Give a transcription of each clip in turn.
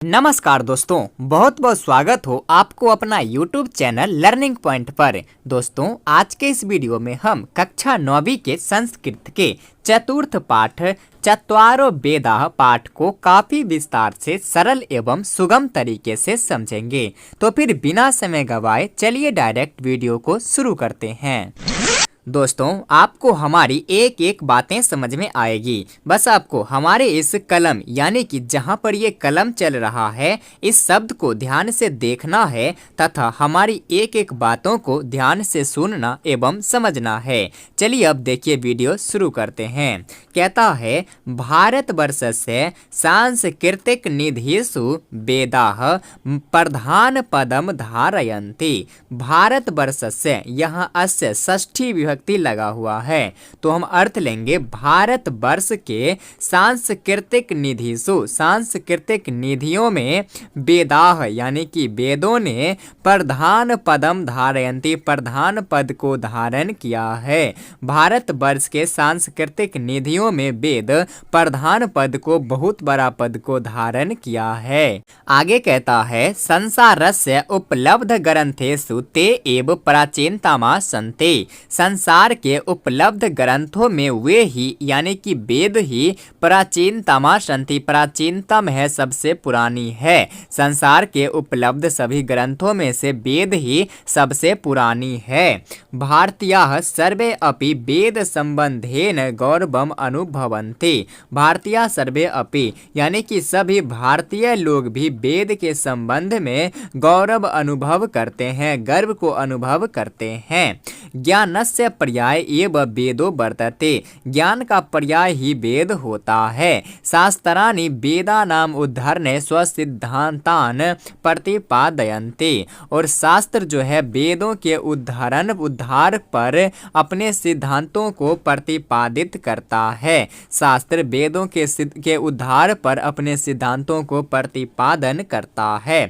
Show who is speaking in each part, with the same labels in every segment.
Speaker 1: नमस्कार दोस्तों, बहुत बहुत स्वागत हो आपको अपना YouTube चैनल लर्निंग पॉइंट पर। दोस्तों, आज के इस वीडियो में हम कक्षा 9वीं के संस्कृत के चतुर्थ पाठ चत्वारो वेदाः पाठ को काफी विस्तार से सरल एवं सुगम तरीके से समझेंगे। तो फिर बिना समय गवाए चलिए डायरेक्ट वीडियो को शुरू करते हैं। दोस्तों, आपको हमारी एक एक बातें समझ में आएगी। बस आपको हमारे इस कलम यानी कि जहाँ पर ये कलम चल रहा है इस शब्द को ध्यान से देखना है तथा हमारी एक एक बातों को ध्यान से सुनना एवं समझना है। चलिए अब देखिए वीडियो शुरू करते हैं। कहता है भारतवर्षस्य सांस्कृतिक निधिषु वेदाः प्रधान पदम धारयन्ति। भारतवर्षस्य यहाँ अस्य षष्ठी विभक्ति लगा हुआ है, तो हम अर्थ लेंगे भारत वर्ष के सांस्कृतिक निधिषु, सांस्कृतिक निधियों में वेदाः यानी कि वेदों ने प्रधान पदम धारयन्ति, प्रधान पद को धारण किया है। भारत वर्ष के सांस्कृतिक निधियों में वेद प्रधान पद को, बहुत बड़ा पद को धारण किया है। आगे कहता है संसारस्य उपलब्ध ग्रंथेषु ते एव प्राचीनतमा सन्ति। संसार के उपलब्ध ग्रंथों में वे ही यानी कि वेद ही प्राचीनतमा सन्ति, प्राचीनतम है, सबसे पुरानी है। संसार के उपलब्ध सभी ग्रंथों में से वेद ही सबसे पुरानी है। भारतीयाः सर्वे अपि वेद संबंधेन गौरवम अनुभवन्ति। भारतीय सर्वे अपि यानी कि सभी भारतीय लोग भी वेद के संबंध में गौरव अनुभव करते हैं, गर्व को अनुभव करते हैं। ज्ञानस्य पर्याय एव वेदो वर्तते। ज्ञान का पर्याय ही वेद होता है। शास्त्राणि वेदानाम उद्धरणे स्वसिद्धांतान प्रतिपादयन्ति। और शास्त्र जो है वेदों के उद्धार पर अपने सिद्धांतों को प्रतिपादित करता है। शास्त्र वेदों के उद्धार पर अपने सिद्धांतों को प्रतिपादन करता है।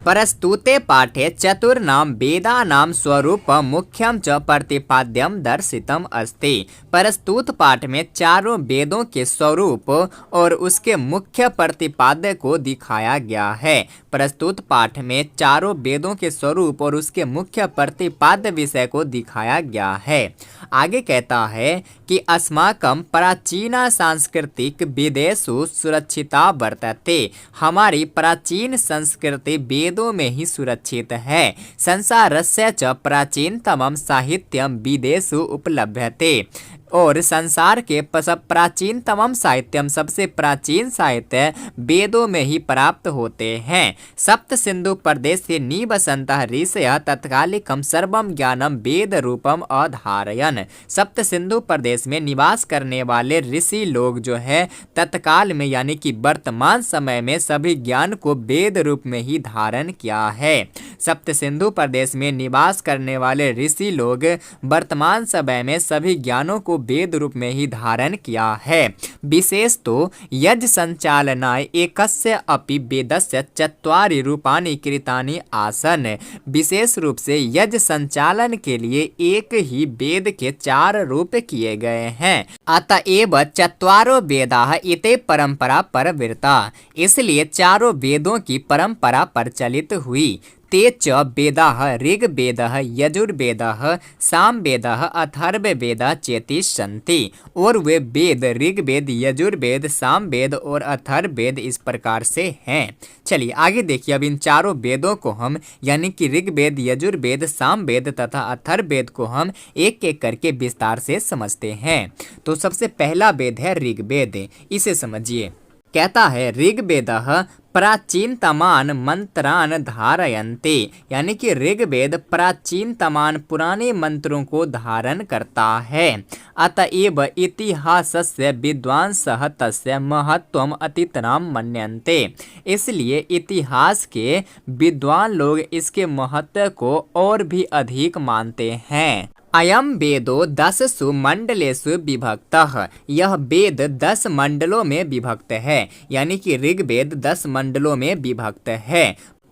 Speaker 1: प्रस्तुते पाठे चतुर्णां वेदानां स्वरूपं मुख्यं च प्रतिपाद्यं दर्शितम् अस्ति। प्रस्तुत पाठ में चारों वेदों के स्वरूप और उसके मुख्य प्रतिपाद्य को दिखाया गया है। प्रस्तुत पाठ में चारों वेदों के स्वरूप और उसके मुख्य प्रतिपाद्य विषय को दिखाया गया है। आगे कहता है कि अस्माकं प्राचीना सांस्कृतिक वेदेषु सुरक्षिता वर्तते। हमारी प्राचीन संस्कृति वेदों में ही सुरक्षित है। संसारस्य च प्राचीनतमं साहित्यं वेदेषु उपलभ्यते। और संसार के प्राचीनतम साहित्यम, सबसे प्राचीन साहित्य वेदों में ही प्राप्त होते हैं। सप्त सिंधु प्रदेश से निवसन्तः ऋषयः तत्कालिकं सर्वं ज्ञानम वेद रूपम अधारयन्। सप्त सिंधु प्रदेश में निवास करने वाले ऋषि लोग जो है तत्काल में यानी कि वर्तमान समय में सभी ज्ञान को वेद रूप में ही धारण किया है। सप्त सिंधु प्रदेश में निवास करने वाले ऋषि लोग वर्तमान समय में सभी ज्ञानों को वेद रूप में ही धारण किया है। विशेष तो यज्ञ संचालनाय एकस्य अपि वेदस्य चत्वारि रूपाणि कृतानि आसन। विशेष रूप से यज्ञ संचालन के लिए एक ही वेद के 4 रूप किए गए हैं। अतएव चत्वारो वेदाः इति परंपरा प्रवृत्ता। इसलिए चारों वेदों की परंपरा प्रचलित हुई। ते च वेदाः ऋग्वेदः यजुर्वेदः सामवेदः अथर्ववेदः चेति सन्ति। और वे वेद ऋग्वेद यजुर्वेद सामवेद और अथर्ववेद इस प्रकार से हैं। चलिए आगे देखिए। अब इन चारों वेदों को हम यानी कि ऋग्वेद यजुर्वेद सामवेद तथा अथर्ववेद को हम एक एक करके विस्तार से समझते हैं। तो सबसे पहला वेद है ऋग्वेद, इसे समझिए। कहता है ऋग्वेदः प्राचीनतमान मंत्रान धारयन्ते। यानी कि ऋग्वेद प्राचीनतमान पुराने मंत्रों को धारण करता है। अतएव इतिहासस्य विद्वांसः तस्य महत्वम अतीतराम मन्यन्ते। इसलिए इतिहास के विद्वान लोग इसके महत्व को और भी अधिक मानते हैं। अयम वेदो 10सु मंडलेषु विभक्तः। यह वेद 10 मंडलों में विभक्त है। यानी कि ऋग्वेद 10 मंडलों में विभक्त है।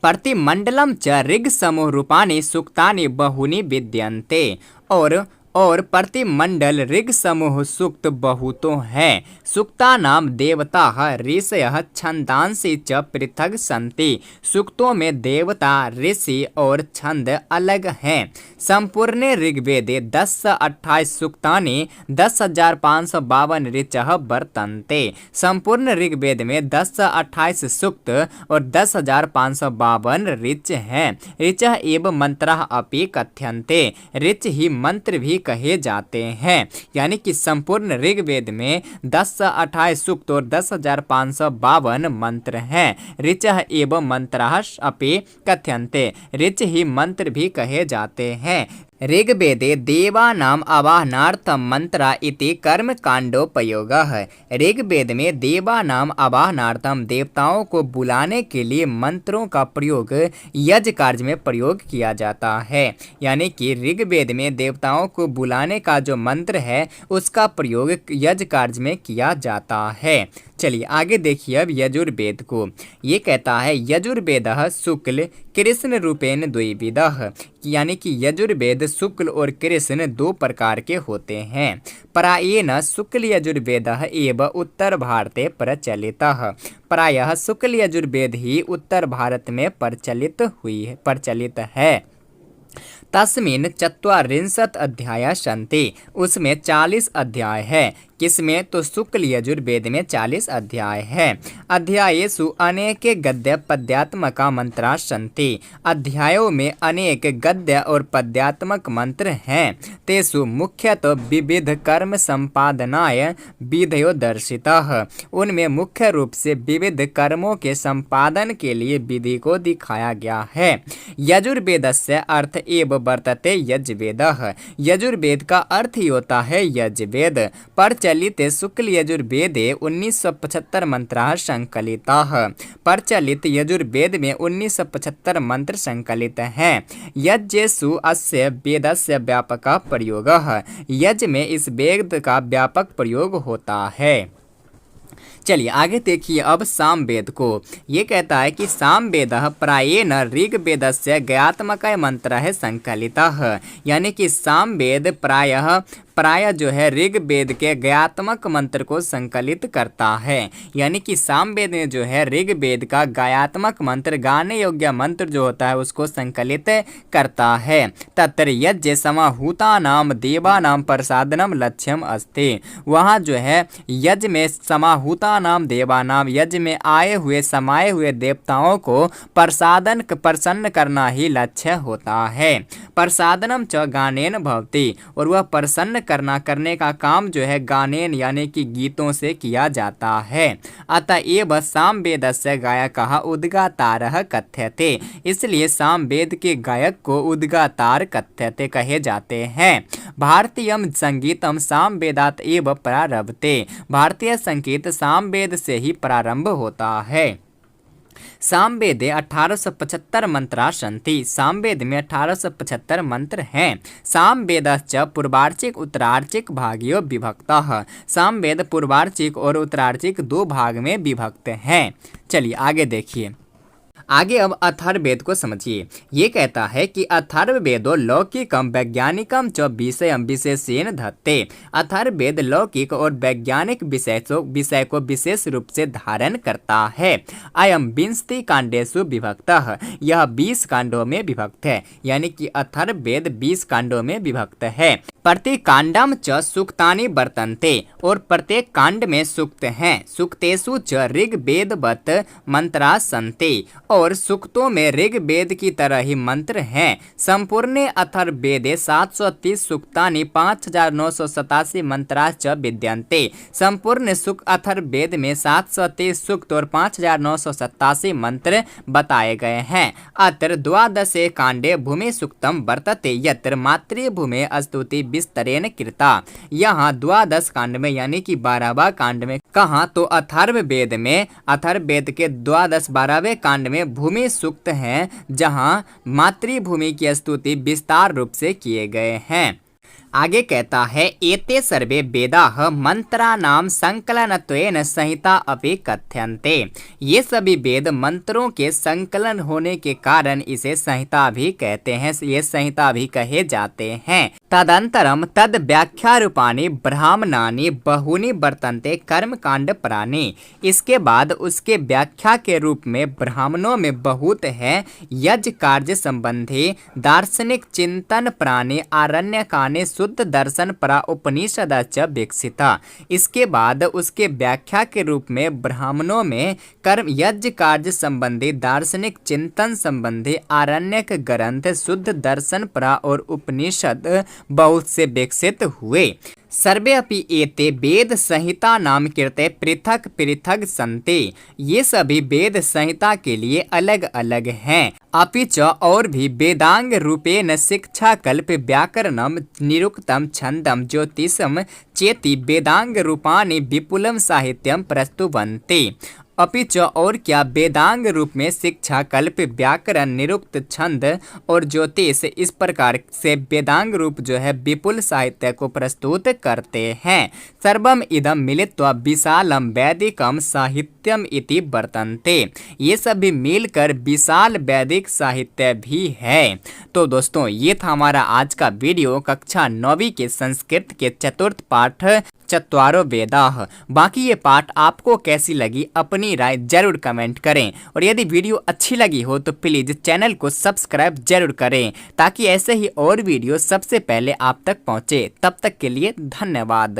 Speaker 1: प्रतिमंडलम च ऋग समूह रूपाणि सूक्तानि बहुनि विद्यन्ते। और प्रतिमंडल ऋग समूह सूक्त बहुतों हैं। सूक्ता नाम देवता ऋषयः छंदांसि च पृथक सन्ति। सूक्तों में देवता, ऋषि और छंद अलग हैं। संपूर्ण ऋग्वेदे 10 से 28 सूक्तानि 10,552 ऋचः वर्तन्ते। संपूर्ण ऋग्वेद में 10 से 28 सूक्त और 10,552 ऋच हैं। ऋचः एव मंत्रः अपि कथ्यन्ते। ऋच ही मंत्र भी कहे जाते हैं। यानी कि संपूर्ण ऋग्वेद में 10 से 28 सूक्त और 10,552 मंत्र हैं। ऋचः एव मंत्रः अपि कथ्यन्ते। ऋच ही मंत्र भी कहे जाते हैं। ऋग्वेदे देवानाम आवाहनार्थम मंत्रा इति कर्मकांडोपयोगः। ऋग्वेद में देवानाम आवाहनार्थम देवताओं को बुलाने के लिए मंत्रों का प्रयोग यज्ञ कार्य में प्रयोग किया जाता है। यानी कि ऋग्वेद में देवताओं को बुलाने का जो मंत्र है उसका प्रयोग यज्ञ कार्य में किया जाता है। चलिए आगे देखिए अब यजुर्वेद को। ये कहता है यजुर्वेदः शुक्ल कृष्ण रूपेण द्विविधः। यानी कि यजुर्वेद शुक्ल और कृष्ण दो प्रकार के होते हैं। प्रायेण शुक्ल यजुर्वेदः एव उत्तर भारते प्रचलितः। प्रायः शुक्ल यजुर्वेद ही उत्तर भारत में प्रचलित है। तस्मिन् 44 अध्याय सन्ति। उसमें 40 अध्याय है। किसमें? तो शुक्ल यजुर्वेद में 40 अध्याय है। अध्यायेषु अनेके गद्य पद्यात्मका मंत्रा सन्ति। अध्यायों में अनेक गद्य और पद्यात्मक मंत्र हैं। तेषु मुख्यतः विविध कर्म संपादनाय विधयो दर्शितः। उनमें मुख्य रूप से विविध कर्मों के संपादन के लिए विधि को दिखाया गया है। यजुर्वेदस्य अर्थ एव वर्तते यजुर्वेदः। यजुर्वेद का अर्थ ही होता है यजुर्वेद। प्रचलित शुक्ल यजुर्वेदे 1975 मंत्राः संकलिताः। प्रचलित यजुर्वेद में 1975 मंत्र संकलित हैं। यज्ञेषु अस्य वेदस्य व्यापक प्रयोगः। यज्ञ में इस वेद का व्यापक प्रयोग होता है। चलिए आगे देखिए अब सामवेद को। ये कहता है कि सामवेदः प्रायेण ऋग्वेदस्य गयात्मकः मंत्रः संकलितः। यानी कि सामवेद प्राय जो है ऋग्वेद के गयात्मक मंत्र को संकलित करता है। यानी कि सामवेद में जो है ऋग्वेद का गयात्मक मंत्र, गाने योग्य मंत्र जो होता है उसको संकलित करता है। तत्र यज्ञ समाहूतानाम देवानाम प्रसादनम लक्ष्यम अस्ति। वहाँ जो है यज्ञ में समाहूतानाम देवानाम, यज्ञ में आए हुए समाये हुए देवताओं को प्रसन्न करना ही लक्ष्य होता है। प्रसादनम च गानेन भवति। और वह प्रसन्न करने का काम जो है गानेन यानी कि गीतों से किया जाता है। अतएव सामवेदस्य गायकः उद्गातारः कथ्यते। इसलिए सामवेद के गायक को उद्गातार कथ्यते कहे जाते हैं। भारतीयम संगीतम सामवेदात एव प्रारभते। भारतीय संगीत सामवेद से ही प्रारंभ होता है। सामवेदे 1875 मंत्रा सन्ति। सामवेद में 1875 मंत्र हैं। सामवेदश्च पूर्वार्चिक उत्तरार्चिक भागयो विभक्तः। सामवेद पूर्वार्चिक और उत्तरार्चिक दो भाग में विभक्त हैं। चलिए आगे देखिए। आगे अब अथर्ववेद को समझिए। ये कहता है कि अथर्ववेदो लौकिकम वैज्ञानिकम च विषयम विशेषेण धत्ते। अथर्ववेद लौकिक और वैज्ञानिक विषय को विशेष रूप से धारण करता है। अयम 20 कांडेषु विभक्तः। यह 20 कांडों में विभक्त है। यानी कि अथर्ववेद 20 कांडों में विभक्त है। प्रतिकांडम च सूक्तानि वर्तन्ते। और प्रत्येक कांड में सूक्त हैं। सूक्तेषु च ऋग्वेदवत् मंत्रा सन्ति। और सूक्तों में ऋग्वेद की तरह ही मंत्र हैं। संपूर्ण अथर्ववेदे 730 सूक्तानि 5987 मंत्रा च विद्यन्ते। संपूर्ण अथर्ववेद में 730 सूक्त और 5987 मंत्र बताए गए हैं। अत्र 12 कांडे भूमि सूक्तम वर्तते यत्र मातृभूमि स्तुति विस्तरेण कृता। यहाँ 12 कांड में यानी कि 12वां कांड में कहा तो अथर्ववेद के 12वें कांड में भूमि सूक्त हैं, जहाँ मातृभूमि की स्तुति विस्तार रूप से किए गए हैं। आगे कहता है एते सर्वे वेदाः मंत्राणाम संकलनत्वेन संहिता अपि कथ्यन्ते। ये सभी वेद मंत्रों के संकलन होने के कारण इसे संहिता भी कहते हैं, ये संहिता भी कहे जाते हैं। तदंतरम तद व्याख्या रूपाणि ब्राह्मणानि बहुनि वर्तन्ते कर्मकांड पराणि। इसके बाद उसके व्याख्या के रूप में ब्राह्मणों में बहुत है यज्ञ कार्य संबंधी दार्शनिक चिंतन प्राणी आरण्यकानि शुद्ध दर्शन परा उपनिषद च विकसिता। इसके बाद उसके व्याख्या के रूप में ब्राह्मणों में कर्म यज्ञ कार्य संबंधी दार्शनिक चिंतन संबंधी आरण्यक ग्रंथ शुद्ध दर्शन परा और उपनिषद बहुत से विकसित हुए। सर्वे अपि एते वेद संहिता नाम कृते पृथक पृथक सन्ति। ये सभी वेद संहिता के लिए अलग अलग हैं। अपि च और भी वेदांग रूपेण शिक्षा कल्प व्याकरणम निरुक्तम छंदम ज्योतिषम चेति वेदांग रूपाणि विपुलम साहित्यम प्रस्तुवन्ति। अपि च और क्या वेदांग रूप में शिक्षा कल्प व्याकरण निरुक्त छंद और ज्योतिष इस प्रकार से वेदांग रूप जो है विपुल साहित्य को प्रस्तुत करते हैं। सर्वम इदम मिलित्वा विशालम वैदिकम साहित्यम इति वर्तन्ते। ये सभी मिलकर विशाल वैदिक साहित्य भी है। तो दोस्तों ये था हमारा आज का वीडियो कक्षा 9वीं के संस्कृत के चतुर्थ पाठ चत्वारो वेदाः। बाकी ये पाठ आपको कैसी लगी अपनी राय जरूर कमेंट करें और यदि वीडियो अच्छी लगी हो तो प्लीज़ चैनल को सब्सक्राइब जरूर करें ताकि ऐसे ही और वीडियो सबसे पहले आप तक पहुँचे। तब तक के लिए धन्यवाद।